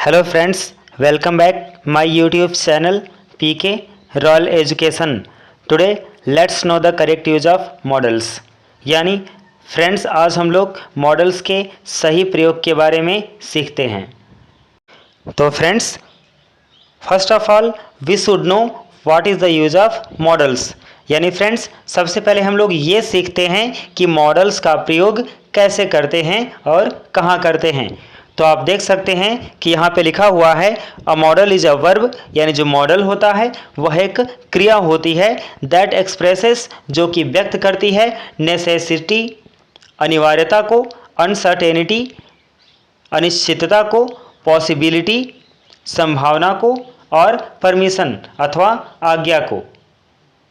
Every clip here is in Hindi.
Hello friends, welcome back my YouTube channel PK Royal Education. Today let's know the correct use of modals. यानी फ्रेंड्स, आज हम लोग मॉडल्स के सही प्रयोग के बारे में सीखते हैं। तो friends, first of all we should know what is the use of modals. यानी फ्रेंड्स, सबसे पहले हम लोग ये सीखते हैं कि मॉडल्स का प्रयोग कैसे करते हैं और कहाँ करते हैं। तो आप देख सकते हैं कि यहाँ पे लिखा हुआ है a model is a verb. यानी जो मॉडल होता है वह एक क्रिया होती है दैट एक्सप्रेसेस, जो कि व्यक्त करती है नेसेसिटी, अनिवार्यता को, अनसर्टेनिटी, अनिश्चितता को, पॉसिबिलिटी, संभावना को, और परमिशन अथवा आज्ञा को।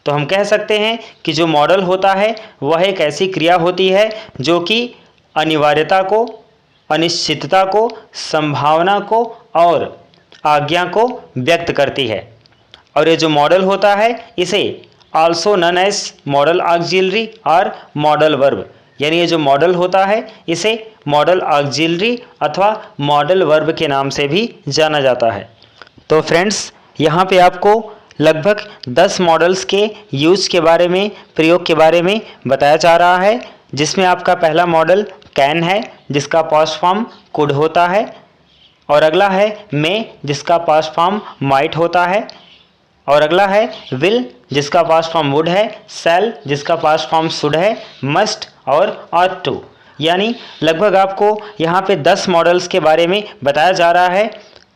तो हम कह सकते हैं कि जो मॉडल होता है वह एक ऐसी क्रिया होती है जो कि अनिवार्यता को, अनिश्चितता को, संभावना को और आज्ञा को व्यक्त करती है। और ये जो मॉडल होता है इसे also known as modal auxiliary और मॉडल वर्ब, यानी ये जो मॉडल होता है इसे मॉडल ऑक्सिलरी अथवा मॉडल वर्ब के नाम से भी जाना जाता है। तो फ्रेंड्स, यहाँ पे आपको लगभग 10 मॉडल्स के यूज के बारे में, प्रयोग के बारे में बताया जा रहा है, जिसमें आपका पहला मॉडल कैन है जिसका पास्ट फॉर्म कुड होता है, और अगला है मे जिसका पास्ट फॉर्म माइट होता है, और अगला है विल जिसका पास्ट फॉर्म वुड है, शैल जिसका पास्ट फॉर्म शुड है, मस्ट और ऑट टू। यानी लगभग आपको यहाँ पे 10 मॉडल्स के बारे में बताया जा रहा है।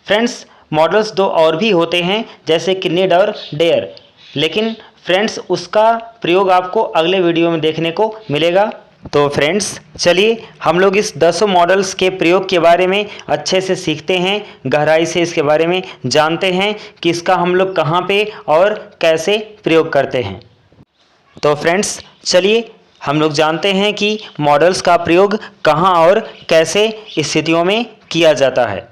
फ्रेंड्स, मॉडल्स 2 और भी होते हैं जैसे कि नीड और डेयर, लेकिन फ्रेंड्स उसका प्रयोग आपको अगले वीडियो में देखने को मिलेगा। तो फ्रेंड्स, चलिए हम लोग इस 10 मॉडल्स के प्रयोग के बारे में अच्छे से सीखते हैं, गहराई से इसके बारे में जानते हैं कि इसका हम लोग कहाँ पे और कैसे प्रयोग करते हैं। तो फ्रेंड्स, चलिए हम लोग जानते हैं कि मॉडल्स का प्रयोग कहाँ और कैसे स्थितियों में किया जाता है।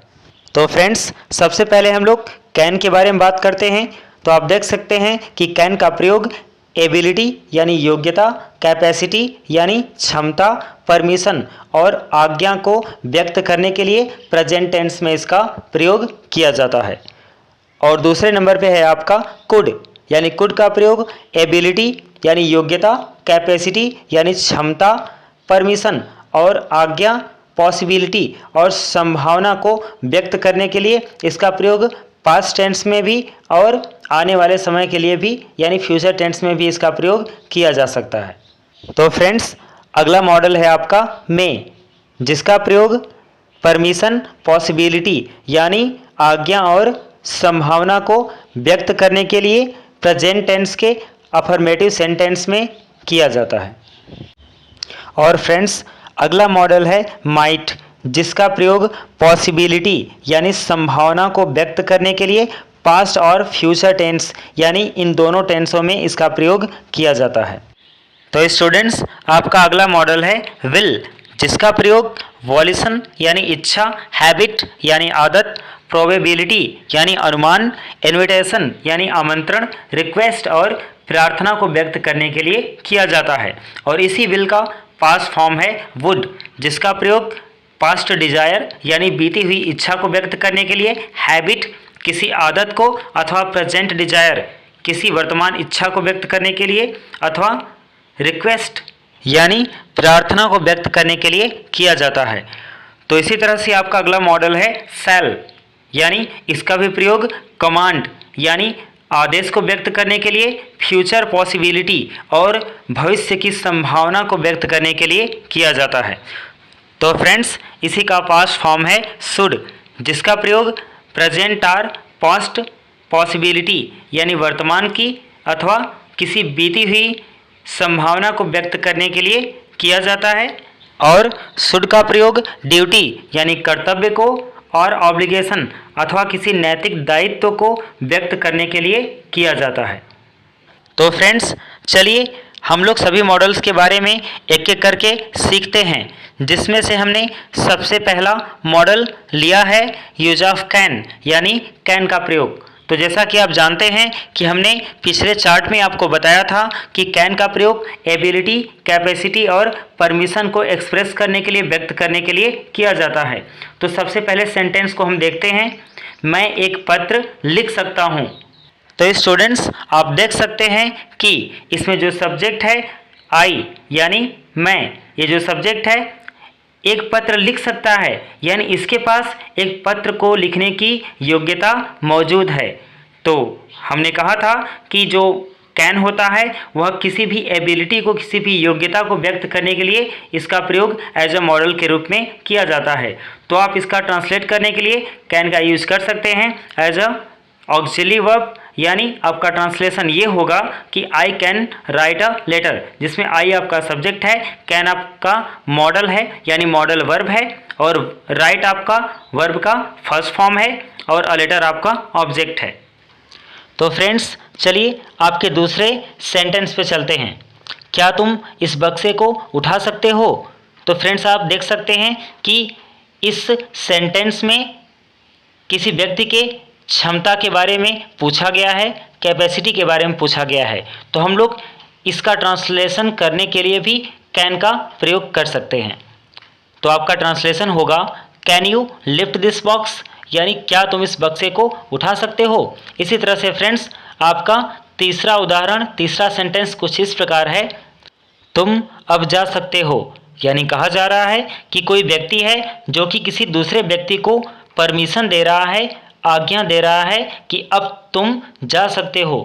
तो फ्रेंड्स, सबसे पहले हम लोग कैन के बारे में बात करते हैं। तो आप देख सकते हैं कि कैन का प्रयोग एबिलिटी यानी योग्यता, कैपेसिटी यानी क्षमता, परमिशन और आज्ञा को व्यक्त करने के लिए प्रेजेंट टेंस में इसका प्रयोग किया जाता है। और दूसरे नंबर पे है आपका कुड, यानी कुड का प्रयोग एबिलिटी यानी योग्यता, कैपेसिटी यानी क्षमता, परमिशन और आज्ञा, पॉसिबिलिटी और संभावना को व्यक्त करने के लिए इसका प्रयोग पास्ट टेंस में भी और आने वाले समय के लिए भी यानी फ्यूचर टेंस में भी इसका प्रयोग किया जा सकता है। तो फ्रेंड्स, अगला मॉडल है आपका मे, जिसका प्रयोग परमिशन, पॉसिबिलिटी यानी आज्ञा और संभावना को व्यक्त करने के लिए प्रेजेंट टेंस के अफर्मेटिव सेंटेंस में किया जाता है। और फ्रेंड्स, अगला मॉडल है माइट, जिसका प्रयोग पॉसिबिलिटी यानी संभावना को व्यक्त करने के लिए पास्ट और फ्यूचर टेंस यानी इन दोनों टेंसों में इसका प्रयोग किया जाता है। तो स्टूडेंट्स, आपका अगला मॉडल है विल, जिसका प्रयोग वॉल्यूशन यानी इच्छा, हैबिट यानी आदत, प्रोबेबिलिटी यानी अनुमान, इन्विटेशन यानी आमंत्रण, रिक्वेस्ट और प्रार्थना को व्यक्त करने के लिए किया जाता है। और इसी विल का पास्ट फॉर्म है वुड, जिसका प्रयोग पास्ट डिजायर यानी बीती हुई इच्छा को व्यक्त करने के लिए, हैबिट किसी आदत को अथवा प्रेजेंट डिजायर किसी वर्तमान इच्छा को व्यक्त करने के लिए, अथवा रिक्वेस्ट यानी प्रार्थना को व्यक्त करने के लिए किया जाता है। तो इसी तरह से आपका अगला मॉडल है शैल, यानी इसका भी प्रयोग कमांड यानी आदेश को व्यक्त करने के लिए, फ्यूचर पॉसिबिलिटी और भविष्य की संभावना को व्यक्त करने के लिए किया जाता है। तो फ्रेंड्स, इसी का पास्ट फॉर्म है शुड, जिसका प्रयोग प्रेजेंट और पास्ट पॉसिबिलिटी यानी वर्तमान की अथवा किसी बीती हुई संभावना को व्यक्त करने के लिए किया जाता है। और शुड का प्रयोग ड्यूटी यानी कर्तव्य को और ऑब्लिगेशन अथवा किसी नैतिक दायित्व को व्यक्त करने के लिए किया जाता है। तो फ्रेंड्स, चलिए हम लोग सभी मॉडल्स के बारे में एक एक करके सीखते हैं, जिसमें से हमने सबसे पहला मॉडल लिया है यूज ऑफ कैन, यानी कैन का प्रयोग। तो जैसा कि आप जानते हैं कि हमने पिछले चार्ट में आपको बताया था कि कैन का प्रयोग एबिलिटी, कैपेसिटी और परमिशन को एक्सप्रेस करने के लिए, व्यक्त करने के लिए किया जाता है। तो सबसे पहले सेंटेंस को हम देखते हैं, मैं एक पत्र लिख सकता हूँ। तो स्टूडेंट्स आप देख सकते हैं कि इसमें जो सब्जेक्ट है आई यानी मैं, ये जो सब्जेक्ट है एक पत्र लिख सकता है, यानी इसके पास एक पत्र को लिखने की योग्यता मौजूद है। तो हमने कहा था कि जो कैन होता है वह किसी भी एबिलिटी को, किसी भी योग्यता को व्यक्त करने के लिए इसका प्रयोग एज अ मॉडल के रूप में किया जाता है। तो आप इसका ट्रांसलेट करने के लिए कैन का यूज कर सकते हैं एज अ ऑक्सिलरी वर्ब, यानी आपका ट्रांसलेशन ये होगा कि I can write a letter, जिसमें आई आपका सब्जेक्ट है, कैन आपका मॉडल है यानी मॉडल वर्ब है, और राइट आपका वर्ब का फर्स्ट फॉर्म है, और अ लेटर आपका ऑब्जेक्ट है। तो फ्रेंड्स चलिए आपके दूसरे सेंटेंस पे चलते हैं, क्या तुम इस बक्से को उठा सकते हो। तो फ्रेंड्स आप देख सकते हैं कि इस सेंटेंस में किसी व्यक्ति के क्षमता के बारे में पूछा गया है, कैपेसिटी के बारे में पूछा गया है। तो हम लोग इसका ट्रांसलेशन करने के लिए भी कैन का प्रयोग कर सकते हैं। तो आपका ट्रांसलेशन होगा can you lift this box, यानी क्या तुम इस बक्से को उठा सकते हो। इसी तरह से फ्रेंड्स आपका तीसरा उदाहरण, तीसरा सेंटेंस कुछ इस प्रकार है, तुम अब जा सकते हो, यानी कहा जा रहा है कि कोई व्यक्ति है जो कि किसी दूसरे व्यक्ति को परमिशन दे रहा है, आज्ञा दे रहा है कि अब तुम जा सकते हो।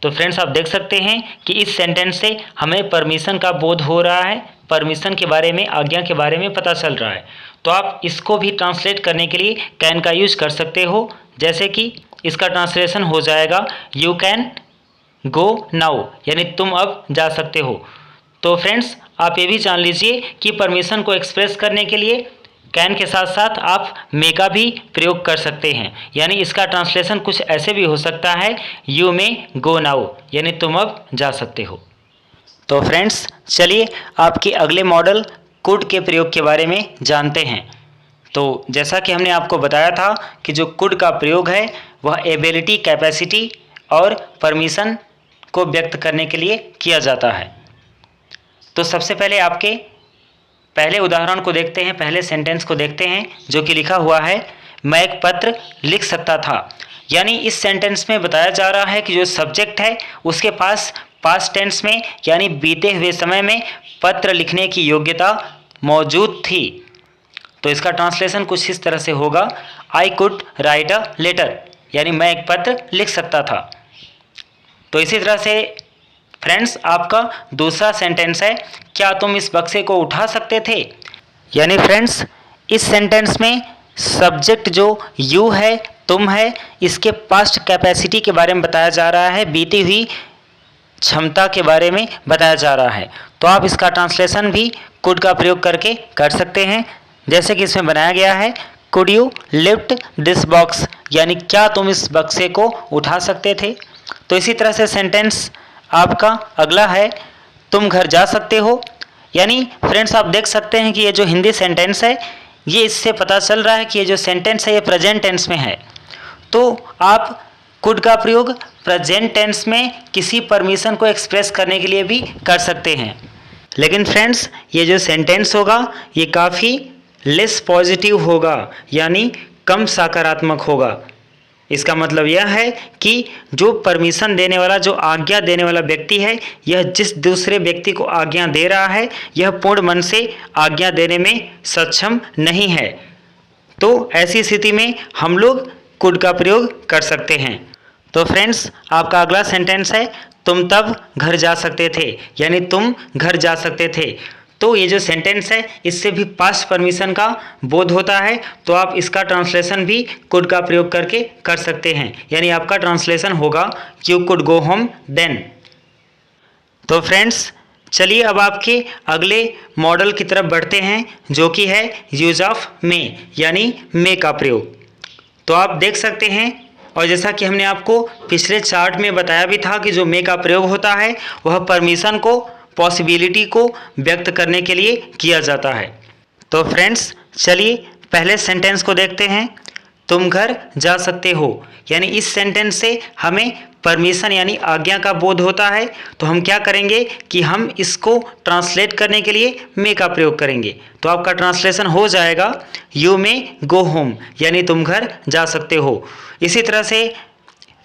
तो फ्रेंड्स आप देख सकते हैं कि इस सेंटेंस से हमें परमिशन का बोध हो रहा है, परमिशन के बारे में, आज्ञा के बारे में पता चल रहा है। तो आप इसको भी ट्रांसलेट करने के लिए कैन का यूज कर सकते हो, जैसे कि इसका ट्रांसलेशन हो जाएगा यू कैन गो नाउ, यानी तुम अब जा सकते हो। तो फ्रेंड्स आप ये भी जान लीजिए कि परमिशन को एक्सप्रेस करने के लिए कैन के साथ साथ आप मे का भी प्रयोग कर सकते हैं, यानी इसका ट्रांसलेशन कुछ ऐसे भी हो सकता है यू मे गो नाउ, यानी तुम अब जा सकते हो। तो फ्रेंड्स चलिए आपके अगले मॉडल कुड के प्रयोग के बारे में जानते हैं। तो जैसा कि हमने आपको बताया था कि जो कुड का प्रयोग है वह एबिलिटी, कैपेसिटी और परमिशन को व्यक्त करने के लिए किया जाता है। तो सबसे पहले आपके पहले उदाहरण को देखते हैं, पहले सेंटेंस को देखते हैं, जो कि लिखा हुआ है मैं एक पत्र लिख सकता था। यानी इस सेंटेंस में बताया जा रहा है कि जो सब्जेक्ट है उसके पास पास्ट टेंस में यानी बीते हुए समय में पत्र लिखने की योग्यता मौजूद थी। तो इसका ट्रांसलेशन कुछ इस तरह से होगा I could write a letter, यानी मैं एक पत्र लिख सकता था। तो इसी तरह से फ्रेंड्स आपका दूसरा सेंटेंस है क्या तुम इस बक्से को उठा सकते थे। यानी फ्रेंड्स इस सेंटेंस में सब्जेक्ट जो यू है, तुम है, इसके पास्ट कैपेसिटी के बारे में बताया जा रहा है, बीती हुई क्षमता के बारे में बताया जा रहा है। तो आप इसका ट्रांसलेशन भी कुड का प्रयोग करके कर सकते हैं, जैसे कि इसमें बनाया गया है could you lift this box, यानी क्या तुम इस बक्से को उठा सकते थे। तो इसी तरह से सेंटेंस आपका अगला है तुम घर जा सकते हो। यानी फ्रेंड्स आप देख सकते हैं कि ये जो हिंदी सेंटेंस है ये इससे पता चल रहा है कि ये जो सेंटेंस है ये प्रेजेंट टेंस में है। तो आप कुड का प्रयोग प्रेजेंट टेंस में किसी परमिशन को एक्सप्रेस करने के लिए भी कर सकते हैं। लेकिन फ्रेंड्स ये जो सेंटेंस होगा ये काफ़ी लेस पॉजिटिव होगा, यानी कम सकारात्मक होगा। इसका मतलब यह है कि जो परमिशन देने वाला, जो आज्ञा देने वाला व्यक्ति है, यह जिस दूसरे व्यक्ति को आज्ञा दे रहा है यह पूर्ण मन से आज्ञा देने में सक्षम नहीं है। तो ऐसी स्थिति में हम लोग कुड का प्रयोग कर सकते हैं। तो फ्रेंड्स आपका अगला सेंटेंस है तुम तब घर जा सकते थे, यानी तुम घर जा सकते थे। तो ये जो सेंटेंस है इससे भी पास्ट परमिशन का बोध होता है। तो आप इसका ट्रांसलेशन भी कुड का प्रयोग करके कर सकते हैं, यानी आपका ट्रांसलेशन होगा you could go home then. तो फ्रेंड्स चलिए अब आपके अगले मॉडल की तरफ बढ़ते हैं, जो कि है यूज ऑफ मे, यानी मे का प्रयोग। तो आप देख सकते हैं, और जैसा कि हमने आपको पिछले चार्ट में बताया भी था कि जो मे का प्रयोग होता है वह परमिशन को, पॉसिबिलिटी को व्यक्त करने के लिए किया जाता है। तो फ्रेंड्स चलिए पहले सेंटेंस को देखते हैं, तुम घर जा सकते हो। यानी इस सेंटेंस से हमें परमिशन यानी आज्ञा का बोध होता है। तो हम क्या करेंगे कि हम इसको ट्रांसलेट करने के लिए मे का प्रयोग करेंगे। तो आपका ट्रांसलेशन हो जाएगा यू मे गो होम, यानी तुम घर जा सकते हो। इसी तरह से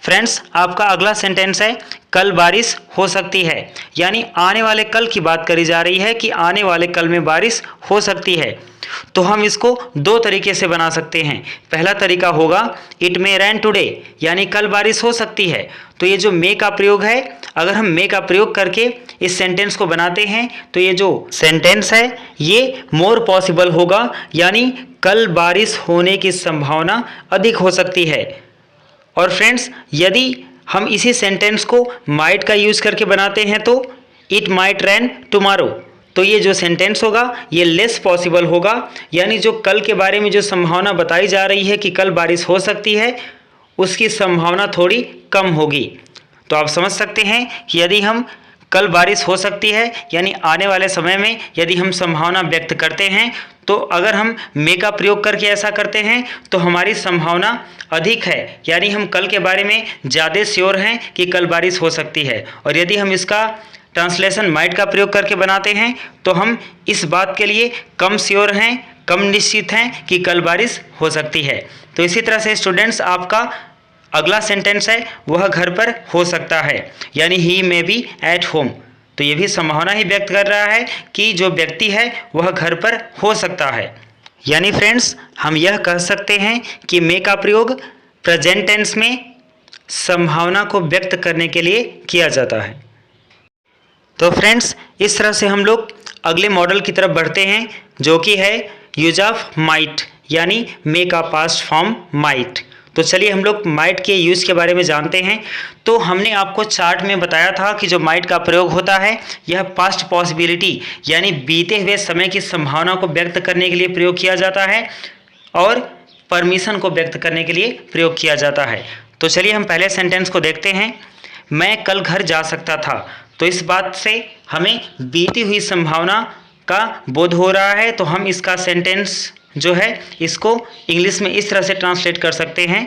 फ्रेंड्स आपका अगला सेंटेंस है कल बारिश हो सकती है, यानी आने वाले कल की बात करी जा रही है कि आने वाले कल में बारिश हो सकती है। तो हम इसको दो तरीके से बना सकते हैं। पहला तरीका होगा इट मे रेन टुडे, यानी कल बारिश हो सकती है। तो ये जो मे का प्रयोग है, अगर हम मे का प्रयोग करके इस सेंटेंस को बनाते हैं तो ये जो सेंटेंस है ये मोर पॉसिबल होगा, यानी कल बारिश होने की संभावना अधिक हो सकती है। और फ्रेंड्स यदि हम इसी सेंटेंस को माइट का यूज़ करके बनाते हैं तो इट माइट रेन टुमारो, तो ये जो सेंटेंस होगा ये लेस पॉसिबल होगा, यानी जो कल के बारे में जो संभावना बताई जा रही है कि कल बारिश हो सकती है उसकी संभावना थोड़ी कम होगी। तो आप समझ सकते हैं कि यदि हम कल बारिश हो सकती है यानी आने वाले समय में यदि हम संभावना व्यक्त करते हैं तो अगर हम मे का प्रयोग करके ऐसा करते हैं तो हमारी संभावना अधिक है, यानी हम कल के बारे में ज़्यादा श्योर हैं कि कल बारिश हो सकती है। और यदि हम इसका ट्रांसलेशन माइट का प्रयोग करके बनाते हैं तो हम इस बात के लिए कम श्योर हैं, कम निश्चित हैं कि कल बारिश हो सकती है। तो इसी तरह से स्टूडेंट्स आपका अगला सेंटेंस है वह घर पर हो सकता है, यानी ही मे बी एट होम। तो ये भी संभावना ही व्यक्त कर रहा है कि जो व्यक्ति है वह घर पर हो सकता है। यानी फ्रेंड्स हम यह कह सकते हैं कि मे का प्रयोग प्रेजेंट टेंस में संभावना को व्यक्त करने के लिए किया जाता है। तो फ्रेंड्स इस तरह से हम लोग अगले मॉडल की तरफ बढ़ते हैं जो कि है यूज ऑफ माइट, यानी मे का पास्ट फॉर्म माइट। तो चलिए हम लोग माइट के यूज़ के बारे में जानते हैं। तो हमने आपको चार्ट में बताया था कि जो माइट का प्रयोग होता है यह पास्ट पॉसिबिलिटी यानी बीते हुए समय की संभावना को व्यक्त करने के लिए प्रयोग किया जाता है और परमिशन को व्यक्त करने के लिए प्रयोग किया जाता है। तो चलिए हम पहले सेंटेंस को देखते हैं। मैं कल घर जा सकता था। तो इस बात से हमें बीती हुई संभावना का बोध हो रहा है, तो हम इसका सेंटेंस जो है इसको इंग्लिश में इस तरह से ट्रांसलेट कर सकते हैं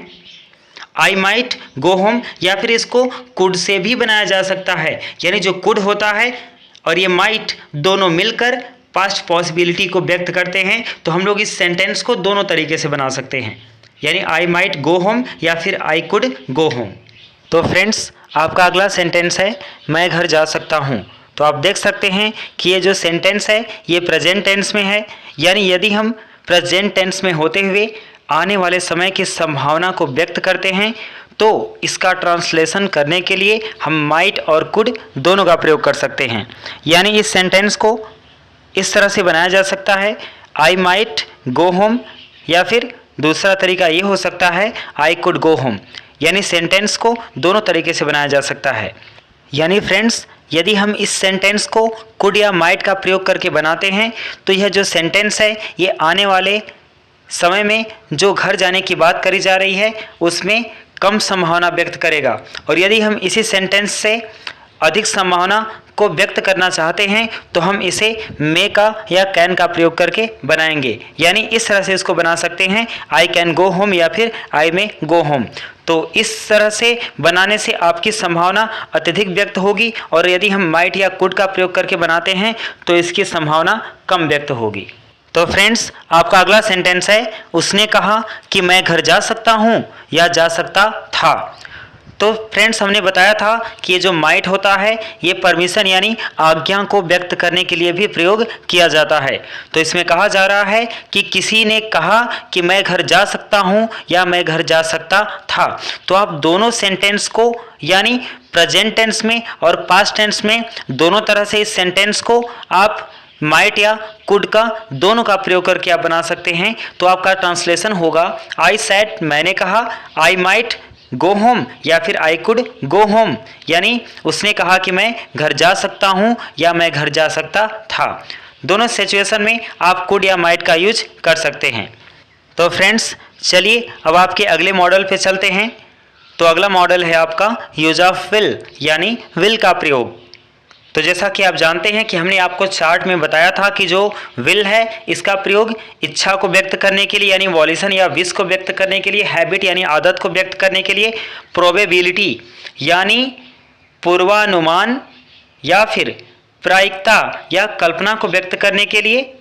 आई माइट गो होम, या फिर इसको कुड से भी बनाया जा सकता है, यानी जो कुड होता है और ये माइट दोनों मिलकर पास्ट पॉसिबिलिटी को व्यक्त करते हैं। तो हम लोग इस सेंटेंस को दोनों तरीके से बना सकते हैं, यानी आई माइट गो होम या फिर आई कुड गो होम। तो फ्रेंड्स आपका अगला सेंटेंस है मैं घर जा सकता हूँ। तो आप देख सकते हैं कि ये जो सेंटेंस है ये प्रेजेंट टेंस में है, यानी यदि हम प्रेजेंट टेंस में होते हुए आने वाले समय की संभावना को व्यक्त करते हैं तो इसका ट्रांसलेशन करने के लिए हम माइट और कुड दोनों का प्रयोग कर सकते हैं। यानी इस सेंटेंस को इस तरह से बनाया जा सकता है आई माइट गो होम, या फिर दूसरा तरीका ये हो सकता है आई कुड गो होम। यानी सेंटेंस को दोनों तरीके से बनाया जा सकता है। यानी फ्रेंड्स यदि हम इस सेंटेंस को कुड या माइट का प्रयोग करके बनाते हैं तो यह जो सेंटेंस है ये आने वाले समय में जो घर जाने की बात करी जा रही है उसमें कम संभावना व्यक्त करेगा। और यदि हम इसी सेंटेंस से अधिक संभावना को व्यक्त करना चाहते हैं तो हम इसे मे का या कैन का प्रयोग करके बनाएंगे। यानी इस तरह से इसको बना सकते हैं आई कैन गो होम या फिर आई मे गो होम। तो इस तरह से बनाने से आपकी संभावना अत्यधिक व्यक्त होगी, और यदि हम माइट या कुड का प्रयोग करके बनाते हैं तो इसकी संभावना कम व्यक्त होगी। तो फ्रेंड्स आपका अगला सेंटेंस है उसने कहा कि मैं घर जा सकता हूँ या जा सकता था। तो फ्रेंड्स हमने बताया था कि ये जो माइट होता है ये परमिशन यानी आज्ञा को व्यक्त करने के लिए भी प्रयोग किया जाता है। तो इसमें कहा जा रहा है कि किसी ने कहा कि मैं घर जा सकता हूँ या मैं घर जा सकता था। तो आप दोनों सेंटेंस को यानी प्रेजेंट टेंस में और पास्ट टेंस में दोनों तरह से इस सेंटेंस को आप माइट या कुड का दोनों का प्रयोग करके आप बना सकते हैं। तो आपका ट्रांसलेशन होगा आई सेड मैंने कहा आई माइट गो होम या फिर आई कुड गो होम, यानी उसने कहा कि मैं घर जा सकता हूँ या मैं घर जा सकता था। दोनों सिचुएशन में आप कुड या माइट का यूज कर सकते हैं। तो फ्रेंड्स चलिए अब आपके अगले मॉडल पे चलते हैं। तो अगला मॉडल है आपका यूज ऑफ विल यानी विल का प्रयोग। तो जैसा कि आप जानते हैं कि हमने आपको चार्ट में बताया था कि जो विल है इसका प्रयोग इच्छा को व्यक्त करने के लिए यानी वॉल्यूशन या विश को व्यक्त करने के लिए, हैबिट यानी आदत को व्यक्त करने के लिए, प्रोबेबिलिटी यानी पूर्वानुमान या फिर प्रायिकता या कल्पना को व्यक्त करने के लिए,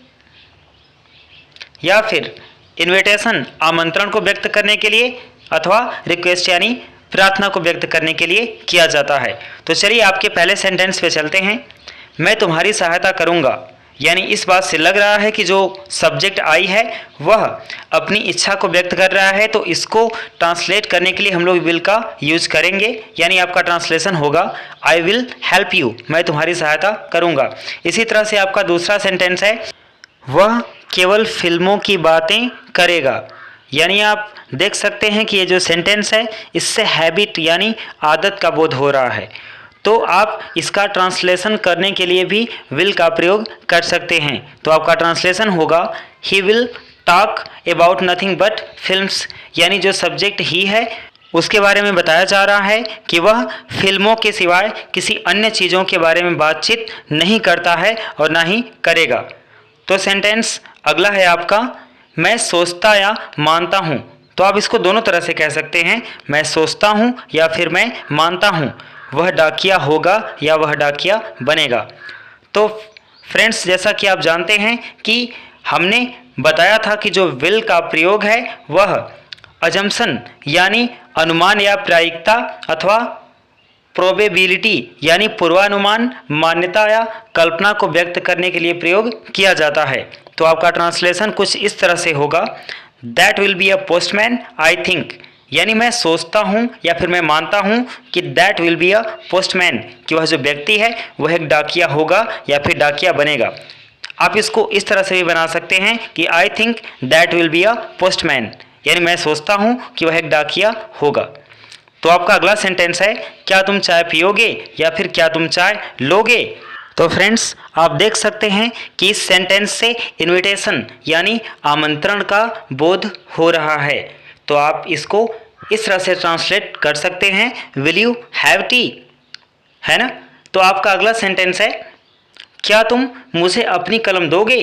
या फिर इन्विटेशन आमंत्रण को व्यक्त करने के लिए, अथवा रिक्वेस्ट यानी प्रार्थना को व्यक्त करने के लिए किया जाता है। तो चलिए आपके पहले सेंटेंस पे चलते हैं। मैं तुम्हारी सहायता करूंगा, यानी इस बात से लग रहा है कि जो सब्जेक्ट आई है वह अपनी इच्छा को व्यक्त कर रहा है, तो इसको ट्रांसलेट करने के लिए हम लोग विल का यूज करेंगे, यानी आपका ट्रांसलेशन होगा आई विल हेल्प यू, मैं तुम्हारी सहायता करूंगा। इसी तरह से आपका दूसरा सेंटेंस है वह केवल फिल्मों की बातें करेगा, यानी आप देख सकते हैं कि ये जो सेंटेंस है इससे हैबिट यानी आदत का बोध हो रहा है, तो आप इसका ट्रांसलेशन करने के लिए भी विल का प्रयोग कर सकते हैं। तो आपका ट्रांसलेशन होगा he will talk about nothing but films, यानी जो सब्जेक्ट ही है उसके बारे में बताया जा रहा है कि वह फिल्मों के सिवाय किसी अन्य चीज़ों के बारे में बातचीत नहीं करता है और ना ही करेगा। तो सेंटेंस अगला है आपका मैं सोचता या मानता हूँ। तो आप इसको दोनों तरह से कह सकते हैं, मैं सोचता हूँ या फिर मैं मानता हूँ वह डाकिया होगा या वह डाकिया बनेगा। तो फ्रेंड्स जैसा कि आप जानते हैं कि हमने बताया था कि जो विल का प्रयोग है वह अजम्पशन यानी अनुमान या प्रायिकता अथवा प्रोबेबिलिटी यानी पूर्वानुमान, मान्यता या कल्पना को व्यक्त करने के लिए प्रयोग किया जाता है। तो आपका ट्रांसलेशन कुछ इस तरह से होगा that will be a postman I think, यानी मैं सोचता हूँ या फिर मैं मानता हूँ कि that will be a postman, कि वह जो व्यक्ति है वह एक डाकिया होगा या फिर डाकिया बनेगा। आप इसको इस तरह से भी बना सकते हैं कि I think that will be a postman, यानी मैं सोचता हूँ कि वह एक डाकिया होगा। तो आपका अगला सेंटेंस है क्या तुम चाय पियोगे या फिर क्या तुम चाय लोगे। तो फ्रेंड्स आप देख सकते हैं कि इस सेंटेंस से इनविटेशन यानी आमंत्रण का बोध हो रहा है। तो आप इसको इस तरह से ट्रांसलेट कर सकते हैं विल यू हैव टी, है ना। तो आपका अगला सेंटेंस है क्या तुम मुझे अपनी कलम दोगे।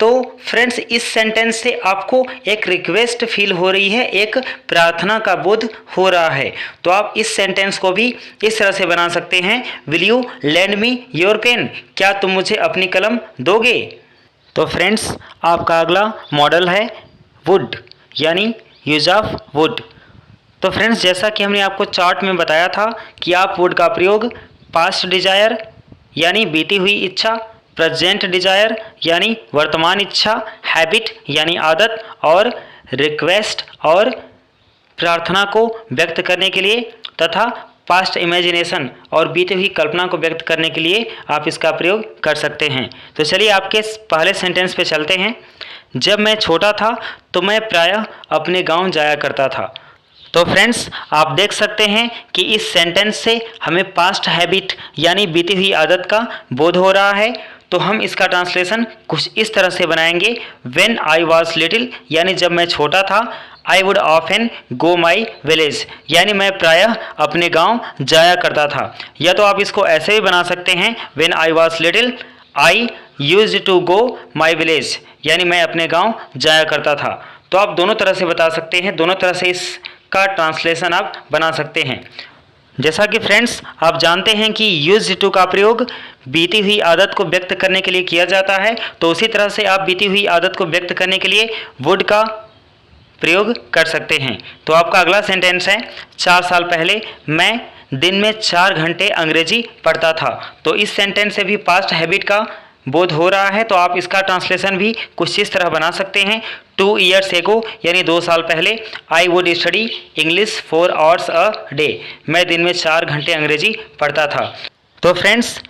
तो फ्रेंड्स इस सेंटेंस से आपको एक रिक्वेस्ट फील हो रही है, एक प्रार्थना का बोध हो रहा है। तो आप इस सेंटेंस को भी इस तरह से बना सकते हैं will you lend me your pen, क्या तुम मुझे अपनी कलम दोगे। तो फ्रेंड्स आपका अगला मॉडल है वुड यानी यूज ऑफ वुड। तो फ्रेंड्स जैसा कि हमने आपको चार्ट में बताया था कि आप वुड का प्रयोग पास्ट डिजायर यानी बीती हुई इच्छा, प्रेजेंट डिजायर यानी वर्तमान इच्छा, हैबिट यानी आदत और रिक्वेस्ट और प्रार्थना को व्यक्त करने के लिए तथा पास्ट इमेजिनेशन और बीती हुई कल्पना को व्यक्त करने के लिए आप इसका प्रयोग कर सकते हैं। तो चलिए आपके पहले सेंटेंस पे चलते हैं। जब मैं छोटा था तो मैं प्रायः अपने गांव जाया करता था। तो फ्रेंड्स आप देख सकते हैं कि इस सेंटेंस से हमें पास्ट हैबिट यानी बीती हुई आदत का बोध हो रहा है। तो हम इसका ट्रांसलेशन कुछ इस तरह से बनाएंगे व्हेन आई वॉज लिटिल, यानी जब मैं छोटा था, I would often go my village, यानी मैं प्रायः अपने गांव जाया करता था। या तो आप इसको ऐसे भी बना सकते हैं when I was little I used to go my village, यानी मैं अपने गांव जाया करता था। तो आप दोनों तरह से बता सकते हैं, दोनों तरह से इसका ट्रांसलेशन आप बना सकते हैं। जैसा कि फ्रेंड्स आप जानते हैं कि यूज्ड टू का प्रयोग बीती हुई आदत को व्यक्त करने के लिए किया जाता है, तो उसी तरह से आप बीती हुई आदत को व्यक्त करने के लिए वुड का प्रयोग कर सकते हैं। तो आपका अगला सेंटेंस है 4 साल पहले मैं दिन में 4 घंटे अंग्रेजी पढ़ता था। तो इस सेंटेंस से भी पास्ट हैबिट का बोध हो रहा है। तो आप इसका ट्रांसलेशन भी कुछ इस तरह बना सकते हैं 2 ईयर्स एगो, यानी 2 साल पहले I would study English 4 hours a day, मैं दिन में 4 घंटे अंग्रेजी पढ़ता था। तो फ्रेंड्स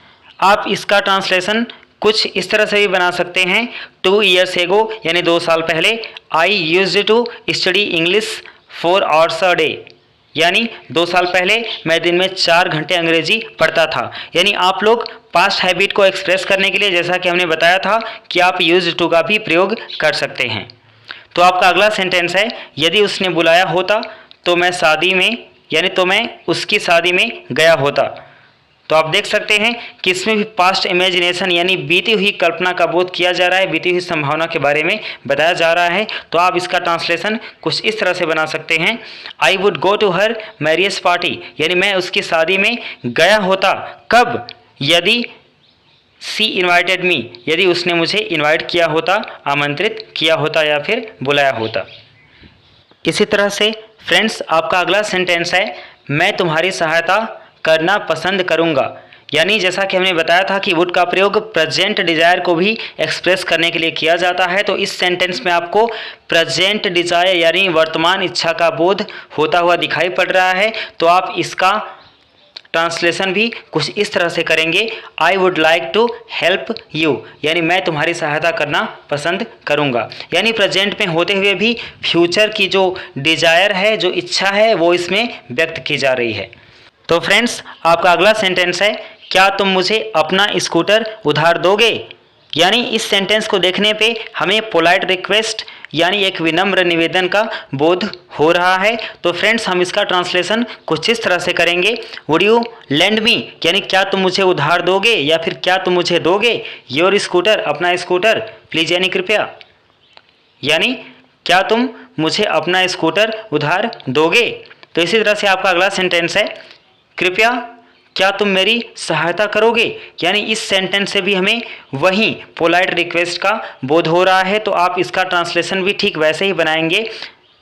आप इसका ट्रांसलेशन कुछ इस तरह से भी बना सकते हैं 2 ईयर्स एगो, यानी 2 साल पहले I used to study English 4 hours a day, यानी 2 साल पहले मैं दिन में 4 घंटे अंग्रेजी पढ़ता था। यानी आप लोग पास्ट हैबिट को एक्सप्रेस करने के लिए जैसा कि हमने बताया था कि आप यूज्ड टू का भी प्रयोग कर सकते हैं। तो आपका अगला सेंटेंस है यदि उसने बुलाया होता तो मैं शादी में, यानी तो मैं उसकी शादी में गया होता। तो आप देख सकते हैं कि इसमें भी पास्ट इमेजिनेशन यानी बीती हुई कल्पना का बोध किया जा रहा है, बीती हुई संभावना के बारे में बताया जा रहा है। तो आप इसका ट्रांसलेशन कुछ इस तरह से बना सकते हैं, I would go to her marriage party, यानी मैं उसकी शादी में गया होता। कब? यदि सी इन्वाइटेड मी, यदि उसने मुझे इन्वाइट किया होता, आमंत्रित किया होता या फिर बुलाया होता। इसी तरह से फ्रेंड्स आपका अगला सेंटेंस है, मैं तुम्हारी सहायता करना पसंद करूंगा। यानी जैसा कि हमने बताया था कि वुड का प्रयोग प्रेजेंट डिजायर को भी एक्सप्रेस करने के लिए किया जाता है। तो इस सेंटेंस में आपको प्रेजेंट डिजायर यानी वर्तमान इच्छा का बोध होता हुआ दिखाई पड़ रहा है। तो आप इसका ट्रांसलेशन भी कुछ इस तरह से करेंगे, I would like to help you, यानी मैं तुम्हारी सहायता करना पसंद करूंगा। यानी प्रेजेंट में होते हुए भी फ्यूचर की जो डिजायर है, जो इच्छा है, वो इसमें व्यक्त की जा रही है। तो फ्रेंड्स आपका अगला सेंटेंस है, क्या तुम मुझे अपना स्कूटर उधार दोगे। यानी इस सेंटेंस को देखने पे हमें पोलाइट रिक्वेस्ट यानी एक विनम्र निवेदन का बोध हो रहा है। तो फ्रेंड्स हम इसका ट्रांसलेशन कुछ इस तरह से करेंगे, वुड यू लेंड मी, यानी क्या तुम मुझे उधार दोगे या फिर क्या तुम मुझे दोगे योर स्कूटर, अपना स्कूटर, प्लीज यानी कृपया, यानी क्या तुम मुझे अपना स्कूटर उधार दोगे। तो इसी तरह से आपका अगला सेंटेंस है, कृपया क्या तुम मेरी सहायता करोगे। यानी इस सेंटेंस से भी हमें वही पोलाइट रिक्वेस्ट का बोध हो रहा है। तो आप इसका ट्रांसलेशन भी ठीक वैसे ही बनाएंगे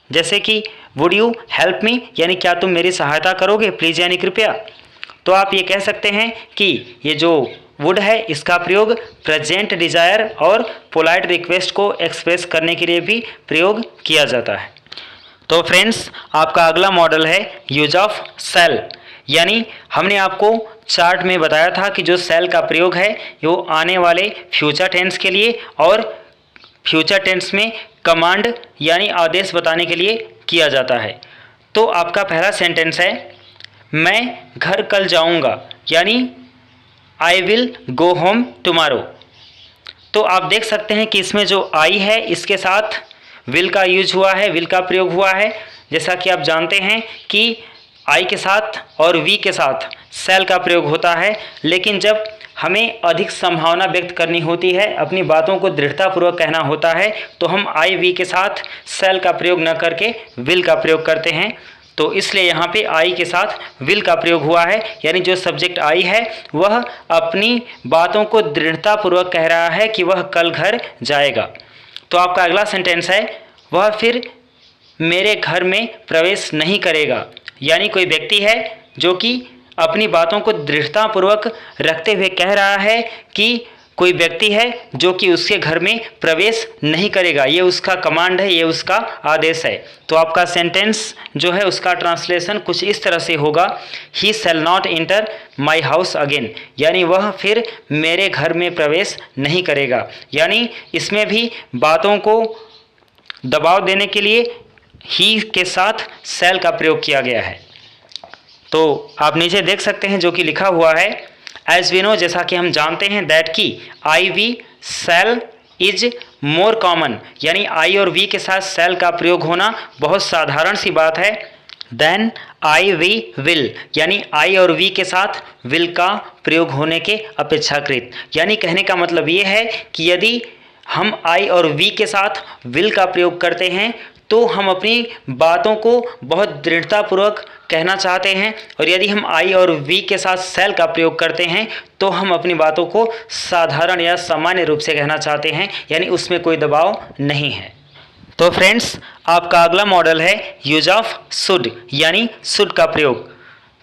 जैसे कि वुड यू हेल्प मी, यानी क्या तुम मेरी सहायता करोगे, प्लीज़ यानी कृपया। तो आप ये कह सकते हैं कि ये जो वुड है इसका प्रयोग प्रेजेंट डिजायर और पोलाइट रिक्वेस्ट को एक्सप्रेस करने के लिए भी प्रयोग किया जाता है। तो फ्रेंड्स आपका अगला मॉडल है यूज ऑफ शैल। यानी हमने आपको चार्ट में बताया था कि जो शैल का प्रयोग है वो आने वाले फ्यूचर टेंस के लिए और फ्यूचर टेंस में कमांड यानी आदेश बताने के लिए किया जाता है। तो आपका पहला सेंटेंस है, मैं घर कल जाऊंगा, यानी I will go home tomorrow. तो आप देख सकते हैं कि इसमें जो आई है इसके साथ विल का यूज हुआ है, विल का प्रयोग हुआ है। जैसा कि आप जानते हैं कि आई के साथ और वी के साथ शैल का प्रयोग होता है, लेकिन जब हमें अधिक संभावना व्यक्त करनी होती है, अपनी बातों को दृढ़तापूर्वक कहना होता है, तो हम आई वी के साथ शैल का प्रयोग न करके विल का प्रयोग करते हैं। तो इसलिए यहाँ पे आई के साथ विल का प्रयोग हुआ है, यानी जो सब्जेक्ट आई है वह अपनी बातों को दृढ़तापूर्वक कह रहा है कि वह कल घर जाएगा। तो आपका अगला सेंटेंस है, वह फिर मेरे घर में प्रवेश नहीं करेगा। यानी कोई व्यक्ति है जो कि अपनी बातों को दृढ़तापूर्वक रखते हुए कह रहा है कि कोई व्यक्ति है जो कि उसके घर में प्रवेश नहीं करेगा, ये उसका कमांड है, ये उसका आदेश है। तो आपका सेंटेंस जो है उसका ट्रांसलेशन कुछ इस तरह से होगा, he shall not enter my house again, यानी वह फिर मेरे घर में प्रवेश नहीं करेगा। यानी इसमें भी बातों को दबाव देने के लिए ही के साथ शैल का प्रयोग किया गया है। तो आप नीचे देख सकते हैं जो कि लिखा हुआ है, एज वी नो, जैसा कि हम जानते हैं, दैट की I we shall is more common, यानी आई और वी के साथ शैल का प्रयोग होना बहुत साधारण सी बात है, देन आई वी विल, यानी आई और वी के साथ विल का प्रयोग होने के अपेक्षाकृत। यानी कहने का मतलब ये है कि यदि हम आई और वी के साथ विल का प्रयोग करते हैं तो हम अपनी बातों को बहुत दृढ़तापूर्वक कहना चाहते हैं, और यदि हम आई और वी के साथ शैल का प्रयोग करते हैं तो हम अपनी बातों को साधारण या सामान्य रूप से कहना चाहते हैं, यानी उसमें कोई दबाव नहीं है। तो फ्रेंड्स आपका अगला मॉडल है यूज ऑफ शुड, यानी शुड का प्रयोग।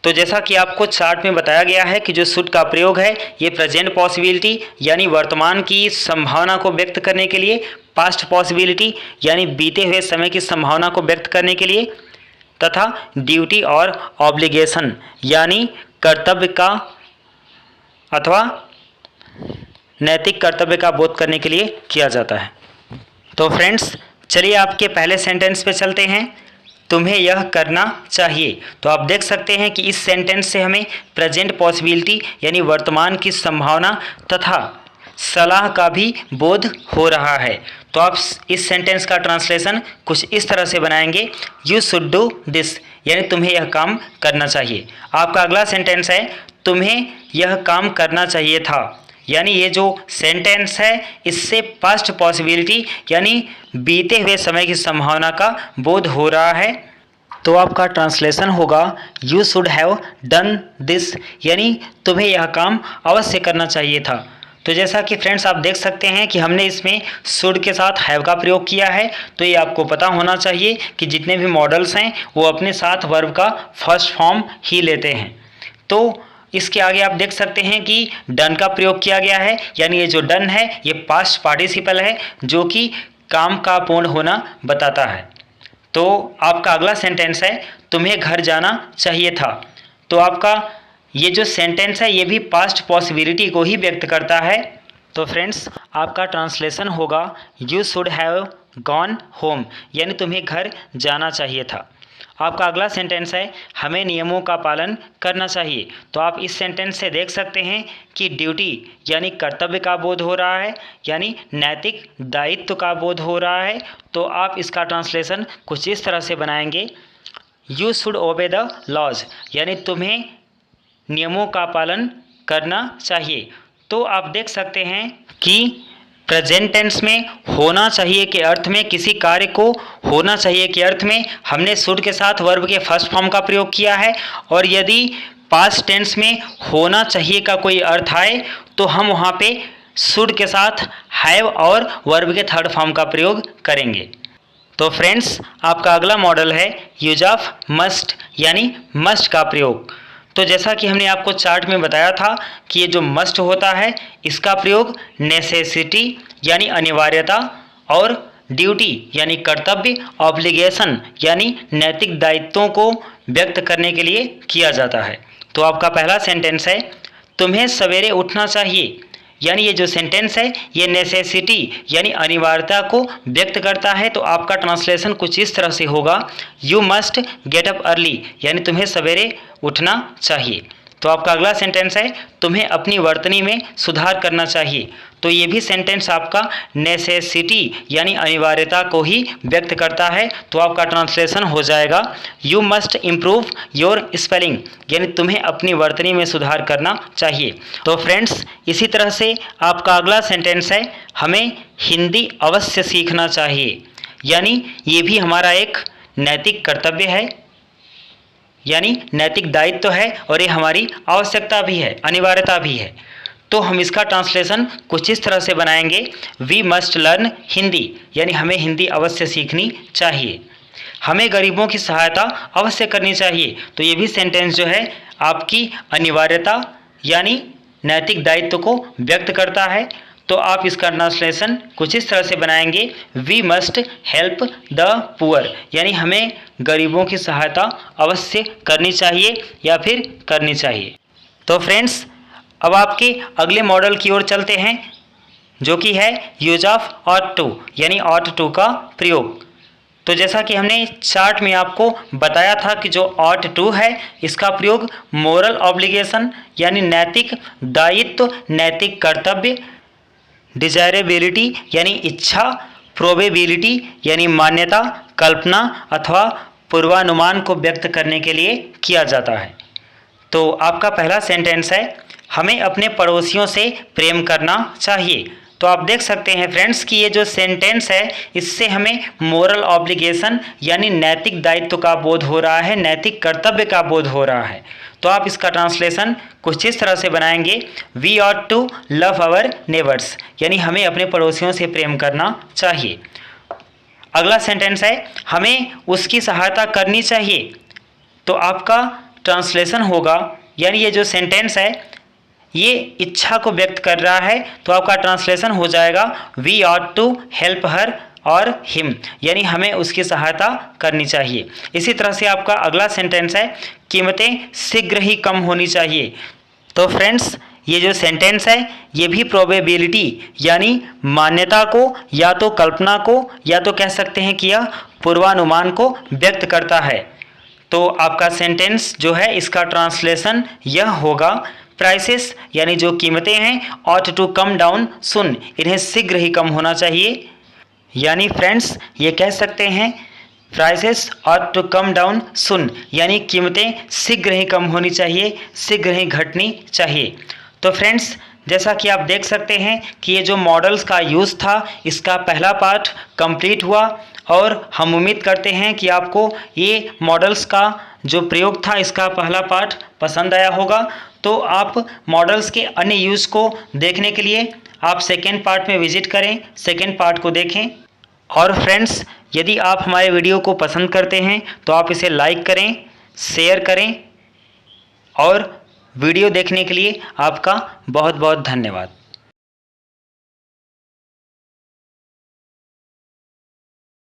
तो जैसा कि आपको चार्ट में बताया गया है कि जो शुड का प्रयोग है ये प्रेजेंट पॉसिबिलिटी यानी वर्तमान की संभावना को व्यक्त करने के लिए, पास्ट पॉसिबिलिटी यानी बीते हुए समय की संभावना को व्यक्त करने के लिए, तथा ड्यूटी और ऑब्लिगेशन यानी कर्तव्य का अथवा नैतिक कर्तव्य का बोध करने के लिए किया जाता है। तो फ्रेंड्स चलिए आपके पहले सेंटेंस पे चलते हैं, तुम्हें यह करना चाहिए। तो आप देख सकते हैं कि इस सेंटेंस से हमें प्रेजेंट पॉसिबिलिटी यानी वर्तमान की संभावना तथा सलाह का भी बोध हो रहा है। तो आप इस सेंटेंस का ट्रांसलेशन कुछ इस तरह से बनाएंगे, यू शुड डू दिस, यानी तुम्हें यह काम करना चाहिए। आपका अगला सेंटेंस है तुम्हें यह काम करना चाहिए था, यानी ये जो सेंटेंस है इससे पास्ट पॉसिबिलिटी यानी बीते हुए समय की संभावना का बोध हो रहा है। तो आपका ट्रांसलेशन होगा you should have done this, यानी तुम्हें यह काम अवश्य करना चाहिए था। तो जैसा कि फ्रेंड्स आप देख सकते हैं कि हमने इसमें शुड के साथ हैव का प्रयोग किया है। तो ये आपको पता होना चाहिए कि जितने भी मॉडल्स हैं वो अपने साथ वर्ब का फर्स्ट फॉर्म ही लेते हैं। तो इसके आगे आप देख सकते हैं कि डन का प्रयोग किया गया है, यानी ये जो डन है ये पास्ट पार्टिसिपल है जो कि काम का पूर्ण होना बताता है। तो आपका अगला सेंटेंस है तुम्हें घर जाना चाहिए था। तो आपका ये जो सेंटेंस है ये भी पास्ट पॉसिबिलिटी को ही व्यक्त करता है। तो फ्रेंड्स आपका ट्रांसलेशन होगा you should have gone home, यानी तुम्हें घर जाना चाहिए था। आपका अगला सेंटेंस है हमें नियमों का पालन करना चाहिए। तो आप इस सेंटेंस से देख सकते हैं कि ड्यूटी यानी कर्तव्य का बोध हो रहा है, यानी नैतिक दायित्व का बोध हो रहा है। तो आप इसका ट्रांसलेशन कुछ इस तरह से बनाएंगे, you should obey the laws, यानी तुम्हें नियमों का पालन करना चाहिए। तो आप देख सकते हैं कि प्रेजेंट टेंस में होना चाहिए के अर्थ में, किसी कार्य को होना चाहिए के अर्थ में हमने शुड के साथ वर्ब के फर्स्ट फॉर्म का प्रयोग किया है, और यदि पास्ट टेंस में होना चाहिए का कोई अर्थ आए तो हम वहाँ पे शुड के साथ हैव और वर्ब के थर्ड फॉर्म का प्रयोग करेंगे। तो फ्रेंड्स आपका अगला मॉडल है यूज ऑफ मस्ट, यानी मस्ट का प्रयोग। तो जैसा कि हमने आपको चार्ट में बताया था कि ये जो मस्ट होता है इसका प्रयोग नेसेसिटी यानी अनिवार्यता और ड्यूटी यानी कर्तव्य, ऑब्लिगेशन यानी नैतिक दायित्वों को व्यक्त करने के लिए किया जाता है। तो आपका पहला सेंटेंस है तुम्हें सवेरे उठना चाहिए, यानी ये जो सेंटेंस है ये नेसेसिटी यानी अनिवार्यता को व्यक्त करता है। तो आपका ट्रांसलेशन कुछ इस तरह से होगा you must get up early, यानी तुम्हें सवेरे उठना चाहिए। तो आपका अगला सेंटेंस है तुम्हें अपनी वर्तनी में सुधार करना चाहिए। तो ये भी सेंटेंस आपका नेसेसिटी यानी अनिवार्यता को ही व्यक्त करता है। तो आपका ट्रांसलेशन हो जाएगा you must improve your spelling, यानी तुम्हें अपनी वर्तनी में सुधार करना चाहिए। तो फ्रेंड्स इसी तरह से आपका अगला सेंटेंस है हमें हिंदी अवश्य सीखना चाहिए, यानी ये भी हमारा एक नैतिक कर्तव्य है, यानी नैतिक दायित्व है और ये हमारी आवश्यकता भी है, अनिवार्यता भी है। तो हम इसका ट्रांसलेशन कुछ इस तरह से बनाएंगे वी मस्ट लर्न हिंदी, यानी हमें हिंदी अवश्य सीखनी चाहिए। हमें गरीबों की सहायता अवश्य करनी चाहिए। तो ये भी सेंटेंस जो है आपकी अनिवार्यता यानी नैतिक दायित्व को व्यक्त करता है। तो आप इसका ट्रांसलेशन कुछ इस तरह से बनाएंगे we must help the poor, यानी हमें गरीबों की सहायता अवश्य करनी चाहिए या फिर करनी चाहिए। तो फ्रेंड्स अब आपके अगले मॉडल की ओर चलते हैं जो कि है यूज ऑफ ऑट टू, यानी ऑट टू का प्रयोग। तो जैसा कि हमने चार्ट में आपको बताया था कि जो ऑट टू है इसका प्रयोग मोरल ऑब्लिगेशन यानी नैतिक दायित्व, नैतिक कर्तव्य, डिजायरेबिलिटी यानी इच्छा, प्रोबेबिलिटी यानी मान्यता, कल्पना अथवा पूर्वानुमान को व्यक्त करने के लिए किया जाता है। तो आपका पहला सेंटेंस है हमें अपने पड़ोसियों से प्रेम करना चाहिए। तो आप देख सकते हैं फ्रेंड्स कि ये जो सेंटेंस है इससे हमें मोरल ऑब्लिगेशन यानी नैतिक दायित्व का बोध हो रहा है, नैतिक कर्तव्य का बोध हो रहा है। तो आप इसका ट्रांसलेशन कुछ इस तरह से बनाएंगे we ought to love our neighbours, यानी हमें अपने पड़ोसियों से प्रेम करना चाहिए। अगला सेंटेंस है हमें उसकी सहायता करनी चाहिए। तो आपका ट्रांसलेशन होगा, यानी ये जो सेंटेंस है ये इच्छा को व्यक्त कर रहा है। तो आपका ट्रांसलेशन हो जाएगा we ought to help her और हिम, यानी हमें उसकी सहायता करनी चाहिए। इसी तरह से आपका अगला सेंटेंस है कीमतें शीघ्र ही कम होनी चाहिए। तो फ्रेंड्स ये जो सेंटेंस है ये भी प्रोबेबिलिटी यानी मान्यता को या तो कल्पना को या तो कह सकते हैं कि यह पूर्वानुमान को व्यक्त करता है। तो आपका सेंटेंस जो है इसका ट्रांसलेशन यह होगा प्राइसेस यानी जो कीमतें हैं ऑट टू कम डाउन सुन, इन्हें शीघ्र ही कम होना चाहिए। यानी फ्रेंड्स ये कह सकते हैं prices ought to come down soon, यानी कीमतें शीघ्र ही कम होनी चाहिए, शीघ्र ही घटनी चाहिए। तो फ्रेंड्स जैसा कि आप देख सकते हैं कि ये जो मॉडल्स का यूज़ था इसका पहला पार्ट कंप्लीट हुआ और हम उम्मीद करते हैं कि आपको ये मॉडल्स का जो प्रयोग था इसका पहला पार्ट पसंद आया होगा। तो आप मॉडल्स के अन्य यूज़ को देखने के लिए आप सेकेंड पार्ट में विजिट करें, सेकेंड पार्ट को देखें। और फ्रेंड्स यदि आप हमारे वीडियो को पसंद करते हैं तो आप इसे लाइक करें, शेयर करें और वीडियो देखने के लिए आपका बहुत बहुत धन्यवाद।